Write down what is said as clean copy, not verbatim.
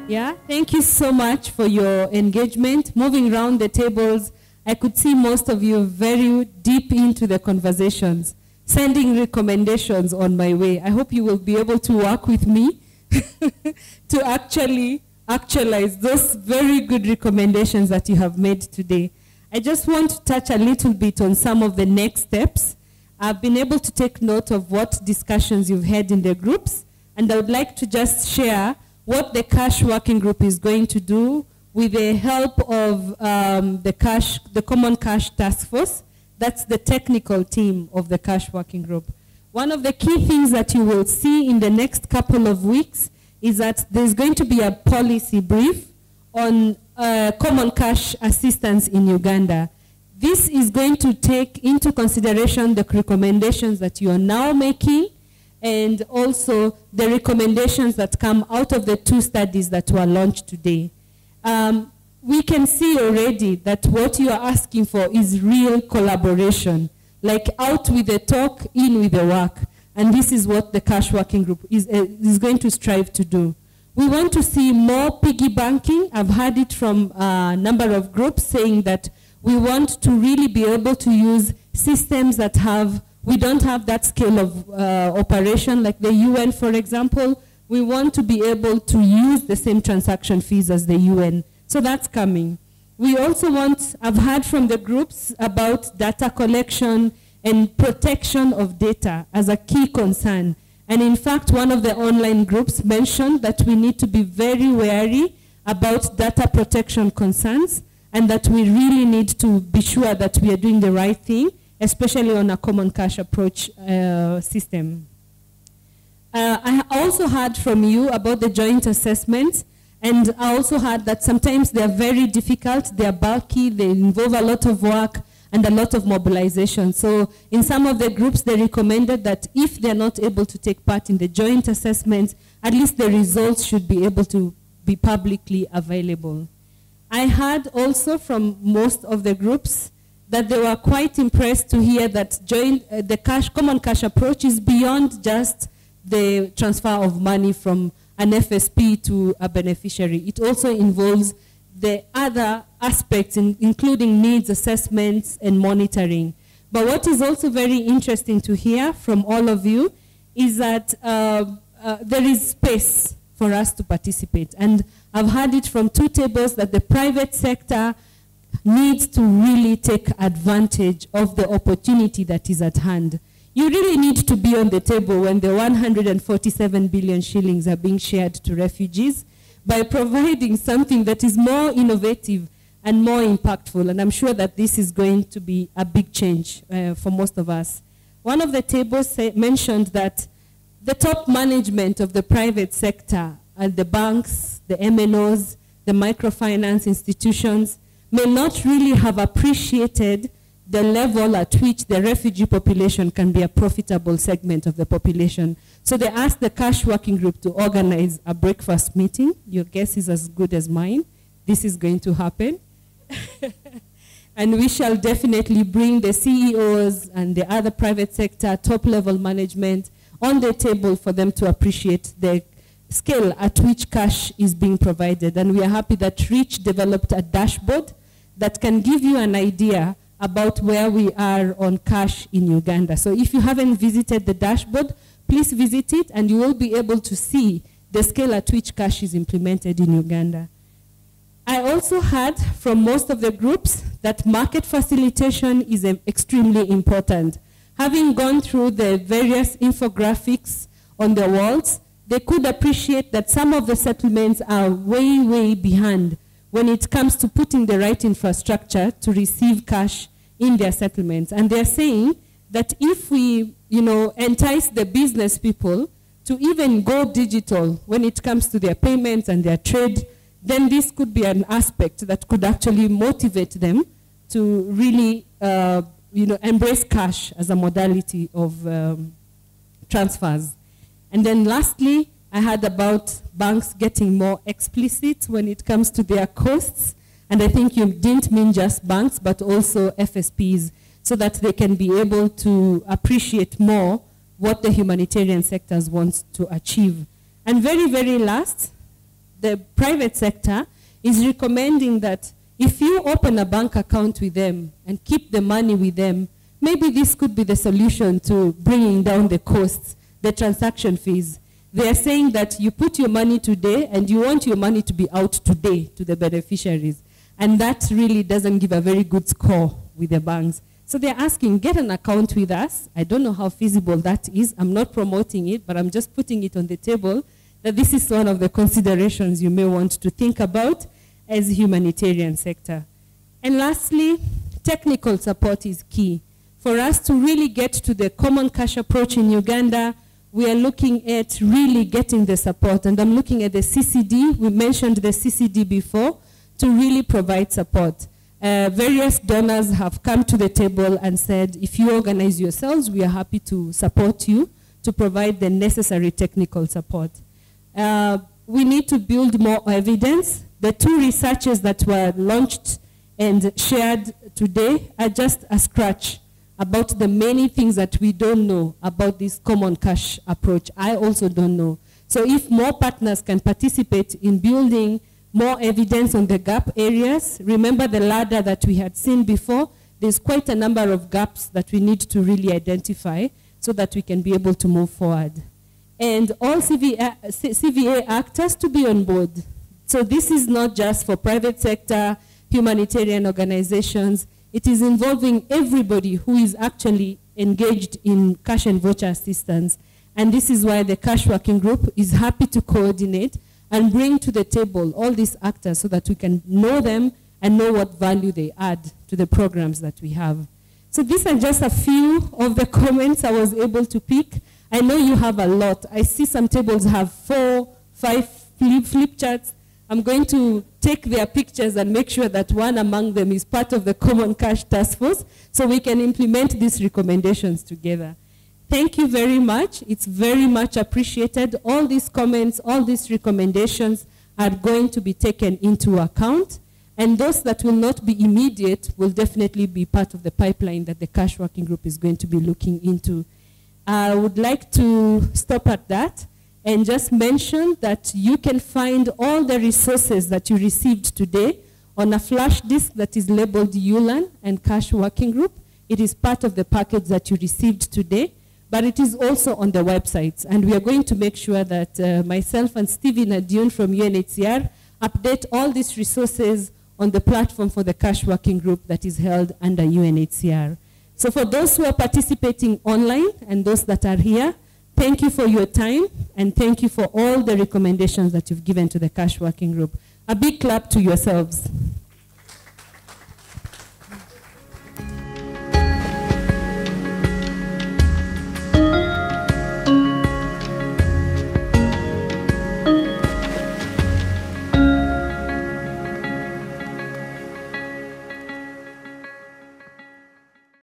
Yeah, thank you so much for your engagement. Moving around the tables, I could see most of you very deep into the conversations, sending recommendations on my way. I hope you will be able to work with me to actually actualize those very good recommendations that you have made today. I just want to touch a little bit on some of the next steps. I've been able to take note of what discussions you've had in the groups, and I would like to just share what the Cash Working Group is going to do with the help of the Common Cash Task Force. That's the technical team of the Cash Working Group. One of the key things that you will see in the next couple of weeks is that there's going to be a policy brief on common cash assistance in Uganda. This is going to take into consideration the recommendations that you are now making, and also the recommendations that come out of the 2 studies that were launched today. We can see already that what you are asking for is real collaboration, like out with the talk, in with the work. And this is what the Cash Working Group is going to strive to do. We want to see more piggy banking. I've heard it from a number of groups saying that we want to really be able to use systems that we don't have that scale of operation, like the UN, for example. We want to be able to use the same transaction fees as the UN. So that's coming. We also I've heard from the groups about data collection and protection of data as a key concern. And in fact, one of the online groups mentioned that we need to be very wary about data protection concerns, and that we really need to be sure that we are doing the right thing, especially on a common cash approach system. I also heard from you about the joint assessments, and I also heard that sometimes they are very difficult, they are bulky, they involve a lot of work and a lot of mobilization. So in some of the groups, they recommended that if they're not able to take part in the joint assessments, at least the results should be able to be publicly available. I heard also from most of the groups that they were quite impressed to hear that the common cash approach is beyond just the transfer of money from an FSP to a beneficiary. It also involves the other aspects, including needs assessments and monitoring. But what is also very interesting to hear from all of you is that there is space for us to participate. And I've heard it from 2 tables that the private sector needs to really take advantage of the opportunity that is at hand. You really need to be on the table when the 147 billion shillings are being shared to refugees by providing something that is more innovative and more impactful. And I'm sure that this is going to be a big change for most of us. One of the tables mentioned that the top management of the private sector, the banks, the MNOs, the microfinance institutions, may not really have appreciated the level at which the refugee population can be a profitable segment of the population. So they asked the Cash Working Group to organize a breakfast meeting. Your guess is as good as mine. This is going to happen. And we shall definitely bring the CEOs and the other private sector top-level management on the table for them to appreciate the scale at which cash is being provided. And we are happy that REACH developed a dashboard that can give you an idea about where we are on cash in Uganda. So if you haven't visited the dashboard, please visit it, and you will be able to see the scale at which cash is implemented in Uganda. I also heard from most of the groups that market facilitation is extremely important. Having gone through the various infographics on the walls, they could appreciate that some of the settlements are way, way behind when it comes to putting the right infrastructure to receive cash in their settlements. And they're saying that if we, entice the business people to even go digital when it comes to their payments and their trade, then this could be an aspect that could actually motivate them to really, embrace cash as a modality of transfers. And then lastly, I heard about banks getting more explicit when it comes to their costs. And I think you didn't mean just banks, but also FSPs, so that they can be able to appreciate more what the humanitarian sectors want to achieve. And very, very last, the private sector is recommending that if you open a bank account with them and keep the money with them, maybe this could be the solution to bringing down the costs, the transaction fees. They are saying that you put your money today and you want your money to be out today to the beneficiaries. And that really doesn't give a very good score with the banks. So they're asking, get an account with us. I don't know how feasible that is. I'm not promoting it, but I'm just putting it on the table that this is one of the considerations you may want to think about as a humanitarian sector. And lastly, technical support is key. For us to really get to the common cash approach in Uganda, we are looking at really getting the support. And I'm looking at the CCD. We mentioned the CCD before, to really provide support. Various donors have come to the table and said, if you organize yourselves, we are happy to support you to provide the necessary technical support. We need to build more evidence. The 2 researches that were launched and shared today are just a scratch about the many things that we don't know about this common cash approach. I also don't know. So if more partners can participate in building more evidence on the gap areas, remember the ladder that we had seen before, there's quite a number of gaps that we need to really identify so that we can be able to move forward. And all CVA actors to be on board. So this is not just for private sector, humanitarian organizations. It is involving everybody who is actually engaged in cash and voucher assistance. And this is why the cash working group is happy to coordinate and bring to the table all these actors so that we can know them and know what value they add to the programs that we have. So these are just a few of the comments I was able to pick. I know you have a lot. I see some tables have 4, 5 flip charts. I'm going to take their pictures and make sure that one among them is part of the Common Cash Task Force so we can implement these recommendations together. Thank you very much. It's very much appreciated. All these comments, all these recommendations are going to be taken into account. And those that will not be immediate will definitely be part of the pipeline that the Cash Working Group is going to be looking into. I would like to stop at that and just mention that you can find all the resources that you received today on a flash disk that is labeled ULAN and Cash Working Group. It is part of the package that you received today, but it is also on the websites. And we are going to make sure that myself and Stevie Nadune from UNHCR update all these resources on the platform for the Cash Working Group that is held under UNHCR. So for those who are participating online and those that are here, thank you for your time and thank you for all the recommendations that you've given to the Cash Working Group. A big clap to yourselves.